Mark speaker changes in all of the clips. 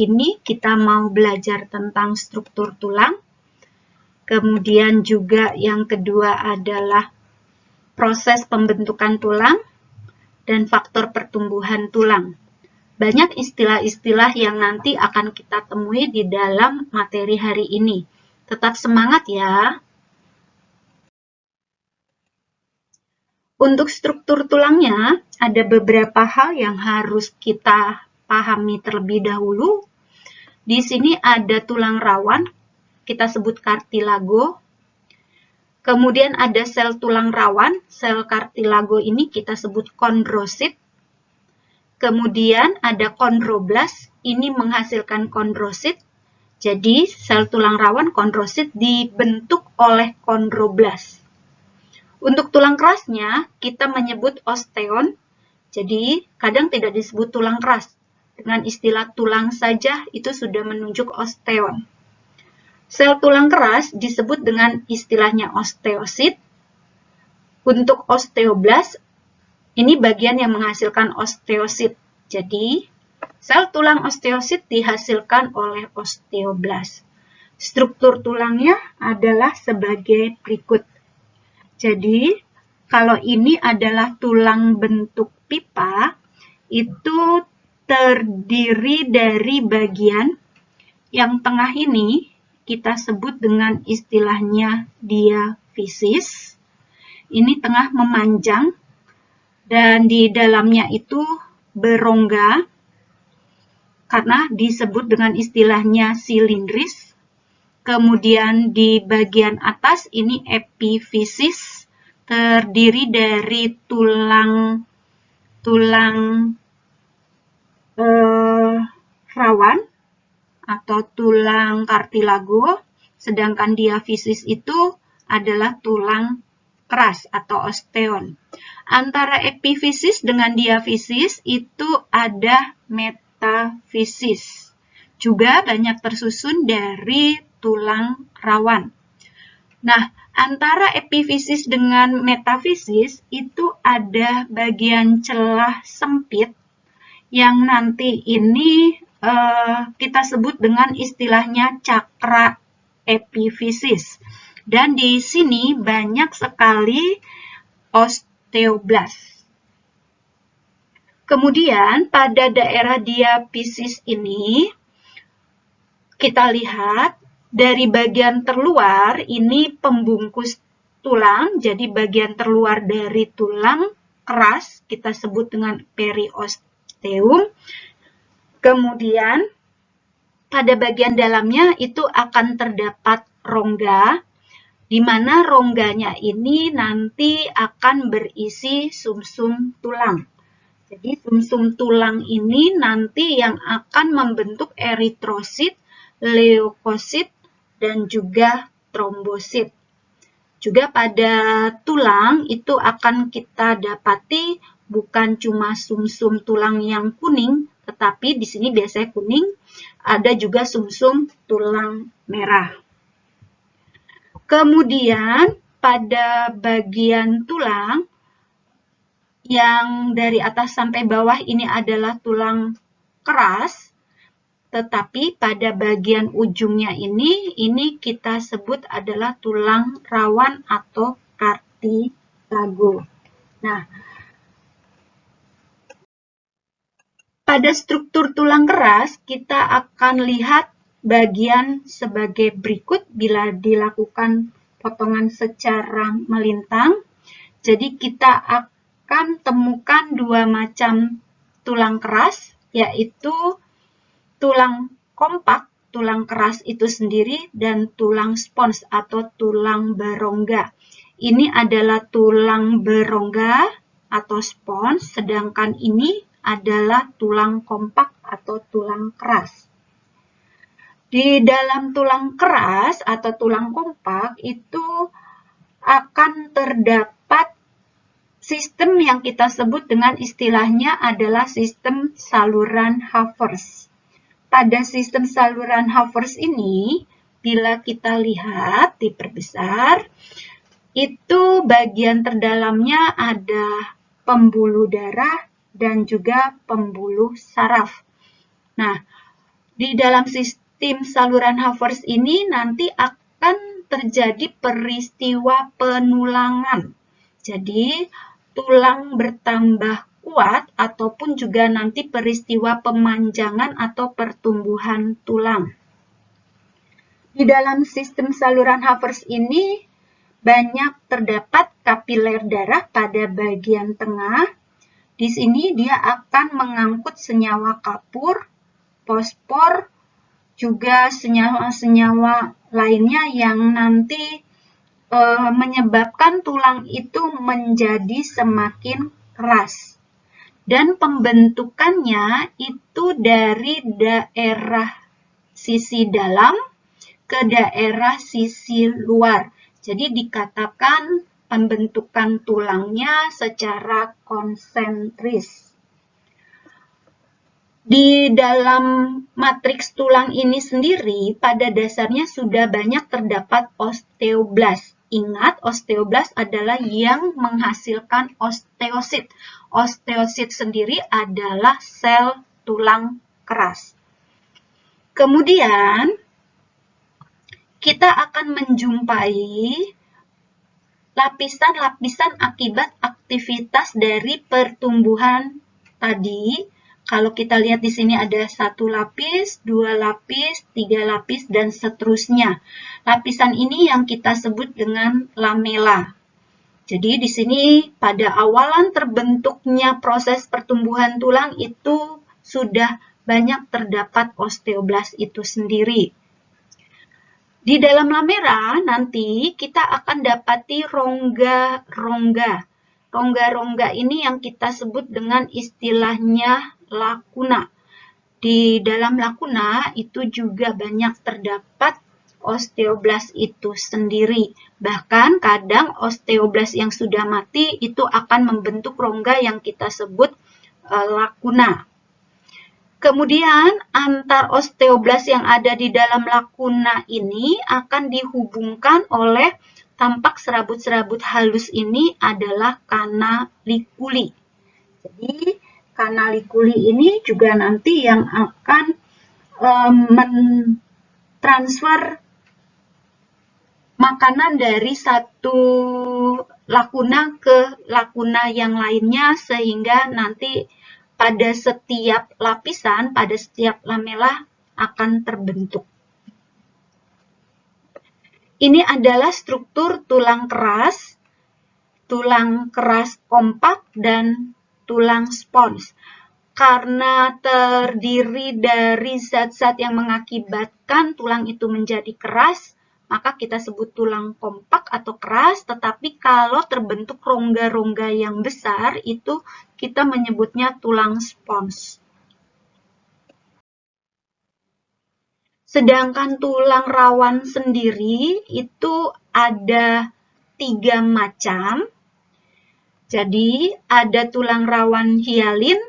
Speaker 1: ini kita mau belajar tentang struktur tulang. Kemudian juga yang kedua adalah proses pembentukan tulang dan faktor pertumbuhan tulang. Banyak istilah-istilah yang nanti akan kita temui di dalam materi hari ini. Tetap semangat ya! Untuk struktur tulangnya, ada beberapa hal yang harus kita pahami terlebih dahulu. Di sini ada tulang rawan, kita sebut kartilago. Kemudian ada sel tulang rawan, sel kartilago ini kita sebut kondrosit. Kemudian ada kondroblas, ini menghasilkan kondrosit. Jadi sel tulang rawan kondrosit dibentuk oleh kondroblas. Untuk tulang kerasnya kita menyebut osteon. Jadi kadang tidak disebut tulang keras. Dengan istilah tulang saja itu sudah menunjuk osteon. Sel tulang keras disebut dengan istilahnya osteosit. Untuk osteoblas, ini bagian yang menghasilkan osteosit. Jadi, sel tulang osteosit dihasilkan oleh osteoblas. Struktur tulangnya adalah sebagai berikut. Jadi, kalau ini adalah tulang bentuk pipa, itu terdiri dari bagian yang tengah ini kita sebut dengan istilahnya diafisis. Ini tengah memanjang dan di dalamnya itu berongga karena disebut dengan istilahnya silindris. Kemudian di bagian atas ini epifisis, terdiri dari tulang rawan atau tulang kartilago, sedangkan diafisis itu adalah tulang keras atau osteon. Antara epifisis dengan diafisis itu ada metafisis. Juga banyak tersusun dari tulang rawan. Nah, antara epifisis dengan metafisis itu ada bagian celah sempit yang nanti ini kita sebut dengan istilahnya cakra epifisis. Dan di sini banyak sekali osteoblas. Kemudian pada daerah diafisis ini kita lihat dari bagian terluar ini pembungkus tulang. Jadi bagian terluar dari tulang keras kita sebut dengan periosteum. Kemudian pada bagian dalamnya itu akan terdapat rongga, di mana rongganya ini nanti akan berisi sumsum tulang. Jadi sumsum tulang ini nanti yang akan membentuk eritrosit, leukosit, dan juga trombosit. Juga pada tulang itu akan kita dapati bukan cuma sumsum tulang yang kuning, tetapi di sini biasanya kuning, ada juga sumsum tulang merah. Kemudian pada bagian tulang yang dari atas sampai bawah ini adalah tulang keras, tetapi pada bagian ujungnya ini kita sebut adalah tulang rawan atau kartilago. Nah, pada struktur tulang keras kita akan lihat bagian sebagai berikut bila dilakukan potongan secara melintang. Jadi kita akan temukan dua macam tulang keras, yaitu tulang kompak, tulang keras itu sendiri, dan tulang spons atau tulang berongga. Ini adalah tulang berongga atau spons, sedangkan ini adalah tulang kompak atau tulang keras. Di dalam tulang keras atau tulang kompak itu akan terdapat sistem yang kita sebut dengan istilahnya adalah sistem saluran Havertz. Pada sistem saluran Havertz ini, bila kita lihat diperbesar, itu bagian terdalamnya ada pembuluh darah dan juga pembuluh saraf. Nah, Di dalam sistem saluran Havertz ini nanti akan terjadi peristiwa penulangan. Jadi, tulang bertambah kuat ataupun juga nanti peristiwa pemanjangan atau pertumbuhan tulang. Di dalam sistem saluran Havertz ini banyak terdapat kapiler darah pada bagian tengah. Di sini dia akan mengangkut senyawa kapur, fosfor, juga senyawa-senyawa lainnya yang nanti menyebabkan tulang itu menjadi semakin keras. Dan pembentukannya itu dari daerah sisi dalam ke daerah sisi luar. Jadi dikatakan pembentukan tulangnya secara konsentris. Di dalam matriks tulang ini sendiri, pada dasarnya sudah banyak terdapat osteoblast. Ingat, osteoblast adalah yang menghasilkan osteosit. Osteosit sendiri adalah sel tulang keras. Kemudian, kita akan menjumpai lapisan-lapisan akibat aktivitas dari pertumbuhan tadi. Kalau kita lihat di sini ada 1 lapis, 2 lapis, 3 lapis, dan seterusnya. Lapisan ini yang kita sebut dengan lamela. Jadi di sini pada awalan terbentuknya proses pertumbuhan tulang itu sudah banyak terdapat osteoblast itu sendiri. Di dalam lamela nanti kita akan dapati rongga-rongga. Rongga-rongga ini yang kita sebut dengan istilahnya lakuna. Di dalam lakuna itu juga banyak terdapat osteoblast itu sendiri. Bahkan kadang osteoblast yang sudah mati itu akan membentuk rongga yang kita sebut lakuna. Kemudian antar osteoblast yang ada di dalam lakuna ini akan dihubungkan oleh tampak serabut-serabut halus ini adalah kanalikuli. Jadi kanalikuli ini juga nanti yang akan mentransfer makanan dari satu lakuna ke lakuna yang lainnya sehingga nanti pada setiap lapisan, pada setiap lamela akan terbentuk. Ini adalah struktur tulang keras kompak, dan tulang spons. Karena terdiri dari zat-zat yang mengakibatkan tulang itu menjadi keras, maka kita sebut tulang kompak atau keras, tetapi kalau terbentuk rongga-rongga yang besar, itu kita menyebutnya tulang spons. Sedangkan tulang rawan sendiri itu ada 3 macam. Jadi ada tulang rawan hialin,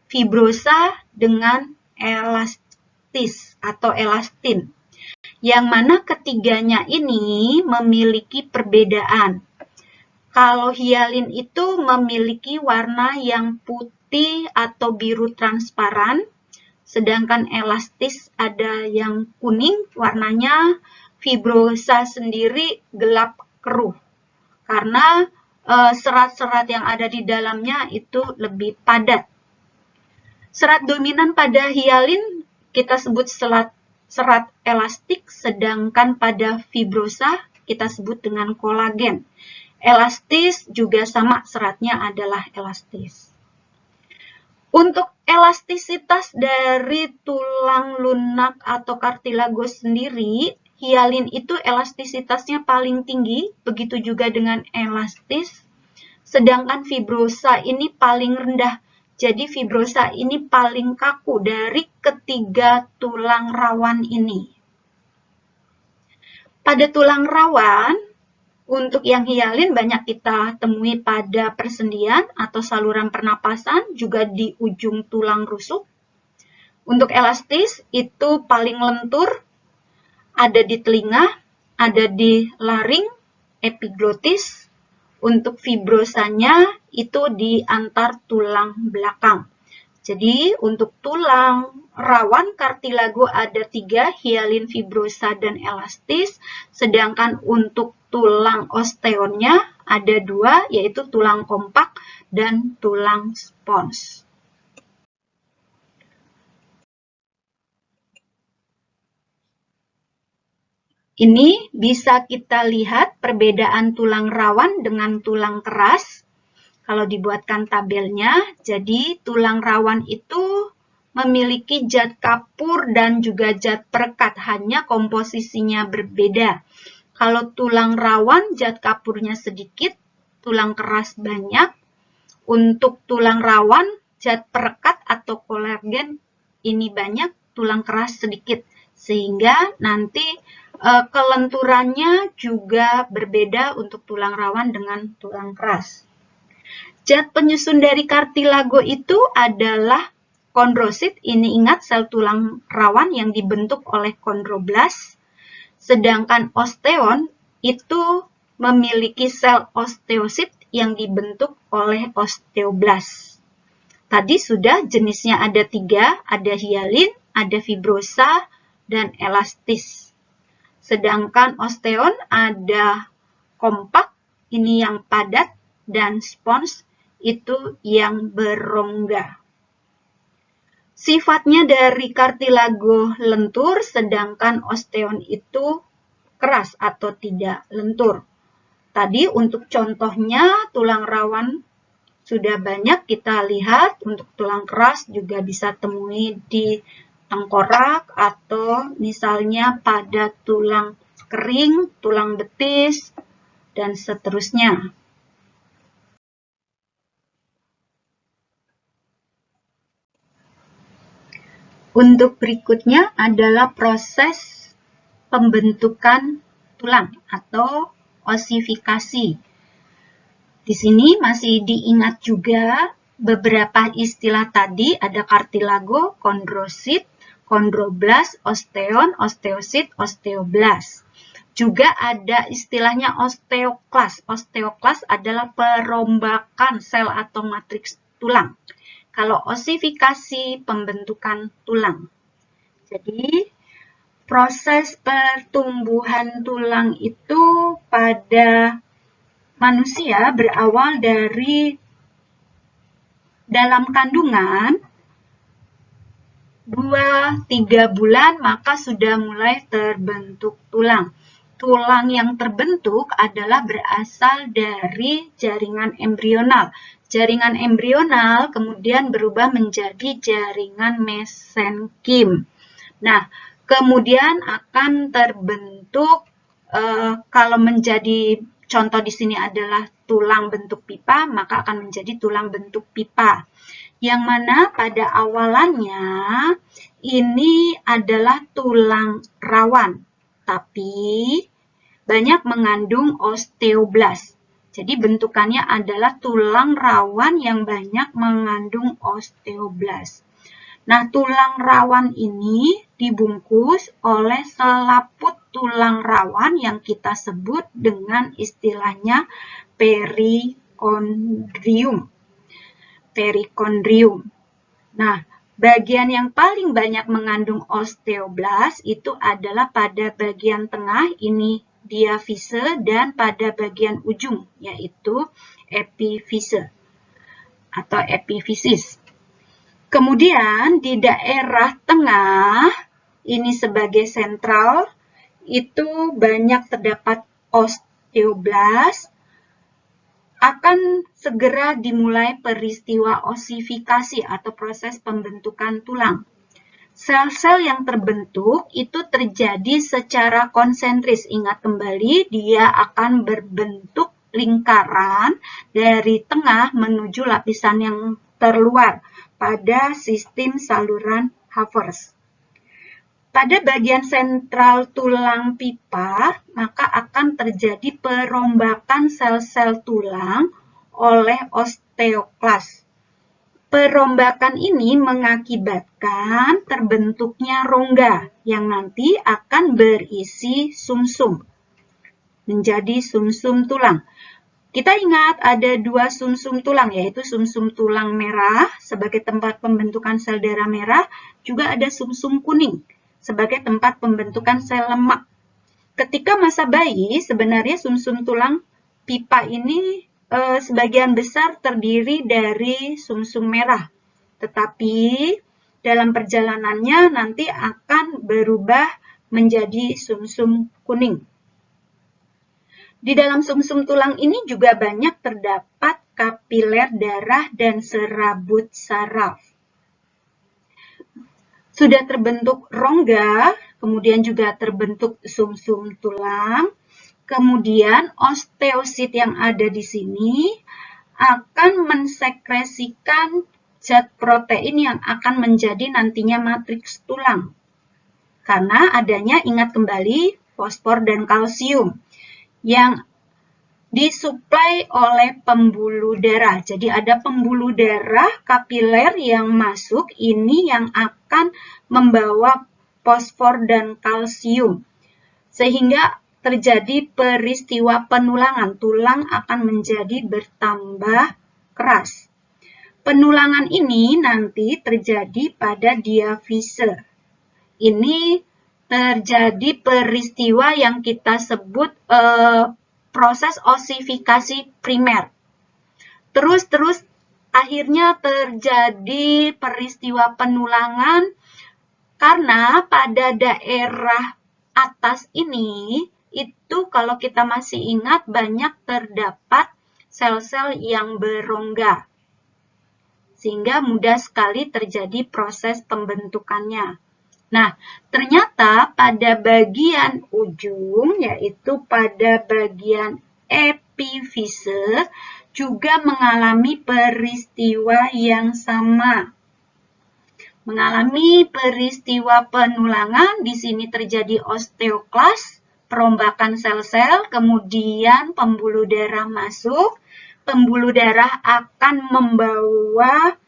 Speaker 1: fibrosa, dengan elastis atau elastin. Yang mana ketiganya ini memiliki perbedaan. Kalau hialin itu memiliki warna yang putih atau biru transparan, sedangkan elastis ada yang kuning warnanya, fibrosa sendiri gelap keruh. Karena serat-serat yang ada di dalamnya itu lebih padat. Serat dominan pada hialin kita sebut serat elastik, sedangkan pada fibrosa kita sebut dengan kolagen. Elastis juga sama, seratnya adalah elastis. Untuk elastisitas dari tulang lunak atau kartilagos sendiri, hialin itu elastisitasnya paling tinggi, begitu juga dengan elastis. Sedangkan fibrosa ini paling rendah. Jadi fibrosa ini paling kaku dari ketiga tulang rawan ini. Pada tulang rawan, untuk yang hialin banyak kita temui pada persendian atau saluran pernapasan, juga di ujung tulang rusuk. Untuk elastis itu paling lentur, ada di telinga, ada di laring, epiglotis. Untuk fibrosanya itu di antar tulang belakang. Jadi untuk tulang rawan kartilago ada 3, hialin, fibrosa, dan elastis. Sedangkan untuk tulang osteonnya ada 2, yaitu tulang kompak dan tulang spons. Ini bisa kita lihat perbedaan tulang rawan dengan tulang keras. Kalau dibuatkan tabelnya, jadi tulang rawan itu memiliki zat kapur dan juga zat perekat, hanya komposisinya berbeda. Kalau tulang rawan zat kapurnya sedikit, tulang keras banyak. Untuk tulang rawan zat perekat atau kolagen ini banyak, tulang keras sedikit. Sehingga nanti kelenturannya juga berbeda untuk tulang rawan dengan tulang keras. Zat penyusun dari kartilago itu adalah kondrosit. Ini ingat sel tulang rawan yang dibentuk oleh kondroblas. Sedangkan osteon itu memiliki sel osteosit yang dibentuk oleh osteoblas. Tadi sudah jenisnya ada 3, ada hialin, ada fibrosa, dan elastis. Sedangkan osteon ada kompak, ini yang padat, dan spons itu yang berongga. Sifatnya dari kartilago lentur, sedangkan osteon itu keras atau tidak lentur. Tadi untuk contohnya tulang rawan sudah banyak kita lihat, untuk tulang keras juga bisa temui di tengkorak atau misalnya pada tulang kering, tulang betis, dan seterusnya. Untuk berikutnya adalah proses pembentukan tulang atau osifikasi. Di sini masih diingat juga beberapa istilah tadi, ada kartilago, kondrosit, kondroblas, osteon, osteosit, osteoblas. Juga ada istilahnya osteoklas. Osteoklas adalah perombakan sel atau matriks tulang. Kalau osifikasi, pembentukan tulang. Jadi, proses pertumbuhan tulang itu pada manusia berawal dari dalam kandungan 2-3 bulan maka sudah mulai terbentuk tulang. Tulang yang terbentuk adalah berasal dari jaringan embrional. Jaringan embrional kemudian berubah menjadi jaringan mesenkim. Nah, kemudian akan terbentuk kalau menjadi contoh di sini adalah tulang bentuk pipa, maka akan menjadi tulang bentuk pipa. Yang mana pada awalannya ini adalah tulang rawan, tapi banyak mengandung osteoblas. Jadi bentukannya adalah tulang rawan yang banyak mengandung osteoblas. Nah, tulang rawan ini dibungkus oleh selaput tulang rawan yang kita sebut dengan istilahnya perikondrium. Perikondrium. Nah, bagian yang paling banyak mengandung osteoblas itu adalah pada bagian tengah, ini diafise, dan pada bagian ujung, yaitu epifise atau epifisis. Kemudian di daerah tengah, ini sebagai sentral, itu banyak terdapat osteoblas. Akan segera dimulai peristiwa osifikasi atau proses pembentukan tulang. Sel-sel yang terbentuk itu terjadi secara konsentris. Ingat kembali, dia akan berbentuk lingkaran dari tengah menuju lapisan yang terluar pada sistem saluran Havers. Pada bagian sentral tulang pipa, maka akan terjadi perombakan sel-sel tulang oleh osteoklas. Perombakan ini mengakibatkan terbentuknya rongga yang nanti akan berisi sumsum, menjadi sumsum tulang. Kita ingat ada dua sumsum tulang, yaitu sumsum tulang merah sebagai tempat pembentukan sel darah merah, juga ada sumsum kuning sebagai tempat pembentukan sel lemak. Ketika masa bayi, sebenarnya sumsum tulang pipa ini sebagian besar terdiri dari sumsum merah. Tetapi dalam perjalanannya nanti akan berubah menjadi sumsum kuning. Di dalam sumsum tulang ini juga banyak terdapat kapiler darah dan serabut saraf. Sudah terbentuk rongga, kemudian juga terbentuk sumsum tulang, kemudian osteosit yang ada di sini akan mensekresikan zat protein yang akan menjadi nantinya matriks tulang. Karena adanya, ingat kembali, fosfor dan kalsium yang disuplai oleh pembuluh darah. Jadi ada pembuluh darah kapiler yang masuk, ini yang akan membawa fosfor dan kalsium. Sehingga terjadi peristiwa penulangan, tulang akan menjadi bertambah keras. Penulangan ini nanti terjadi pada diafise. Ini terjadi peristiwa yang kita sebut proses osifikasi primer. Terus akhirnya terjadi peristiwa penulangan karena pada daerah atas ini itu kalau kita masih ingat banyak terdapat sel-sel yang berongga. Sehingga mudah sekali terjadi proses pembentukannya. Nah, ternyata pada bagian ujung, yaitu pada bagian epifise, juga mengalami peristiwa yang sama. Mengalami peristiwa penulangan, di sini terjadi osteoklas, perombakan sel-sel, kemudian pembuluh darah masuk. Pembuluh darah akan membawa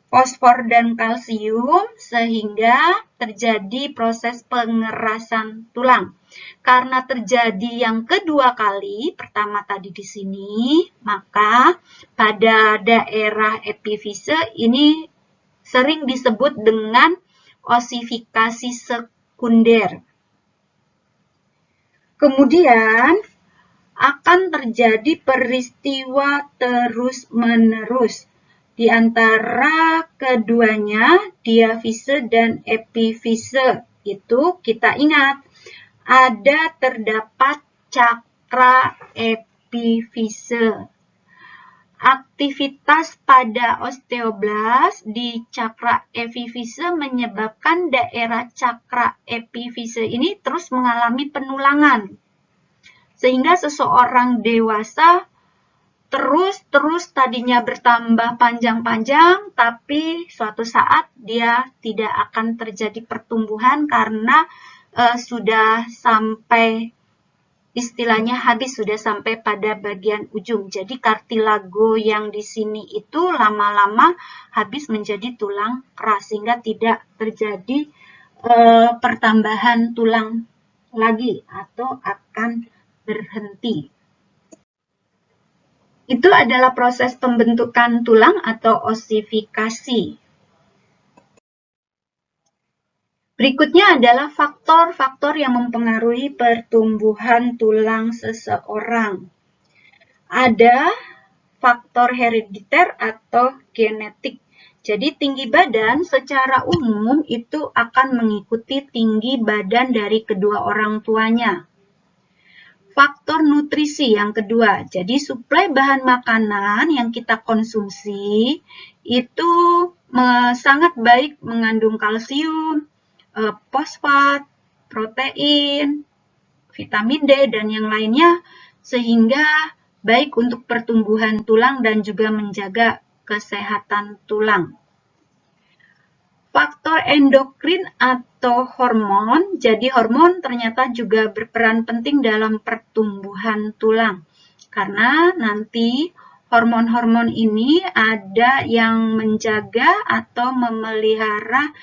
Speaker 1: fosfor dan kalsium sehingga terjadi proses pengerasan tulang. Karena terjadi yang kedua kali, pertama tadi di sini, maka pada daerah epifise ini sering disebut dengan osifikasi sekunder. Kemudian akan terjadi peristiwa terus-menerus di antara keduanya, diafise dan epifise. Itu kita ingat, ada terdapat cakra epifise. Aktivitas pada osteoblas di cakra epifise menyebabkan daerah cakra epifise ini terus mengalami penulangan. Sehingga seseorang dewasa terus tadinya bertambah panjang-panjang, tapi suatu saat dia tidak akan terjadi pertumbuhan karena sudah sampai, istilahnya habis, sudah sampai pada bagian ujung. Jadi kartilago yang di sini itu lama-lama habis menjadi tulang keras, sehingga tidak terjadi pertambahan tulang lagi atau akan berhenti. Itu adalah proses pembentukan tulang atau osifikasi. Berikutnya adalah faktor-faktor yang mempengaruhi pertumbuhan tulang seseorang. Ada faktor herediter atau genetik. Jadi tinggi badan secara umum itu akan mengikuti tinggi badan dari kedua orang tuanya. Faktor nutrisi yang kedua, jadi suplai bahan makanan yang kita konsumsi itu sangat baik mengandung kalsium, fosfat, protein, vitamin D, dan yang lainnya, sehingga baik untuk pertumbuhan tulang dan juga menjaga kesehatan tulang. Faktor endokrin atau hormon, jadi hormon ternyata juga berperan penting dalam pertumbuhan tulang. Karena nanti hormon-hormon ini ada yang menjaga atau memelihara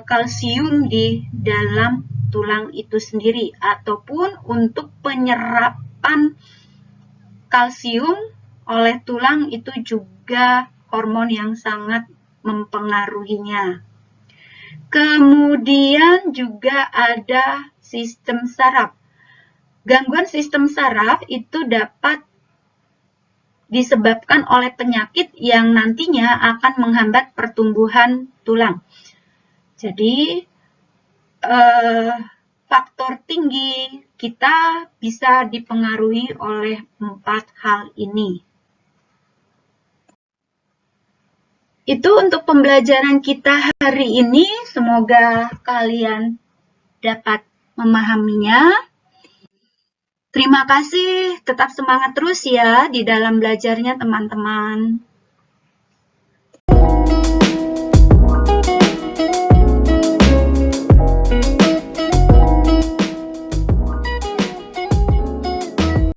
Speaker 1: kalsium di dalam tulang itu sendiri, ataupun untuk penyerapan kalsium oleh tulang itu juga hormon yang sangat mempengaruhinya. Kemudian juga ada sistem saraf. Gangguan sistem saraf itu dapat disebabkan oleh penyakit yang nantinya akan menghambat pertumbuhan tulang. Jadi, faktor tinggi kita bisa dipengaruhi oleh 4 hal ini. Itu untuk pembelajaran kita hari ini. Semoga kalian dapat memahaminya. Terima kasih, tetap semangat terus ya di dalam belajarnya teman-teman.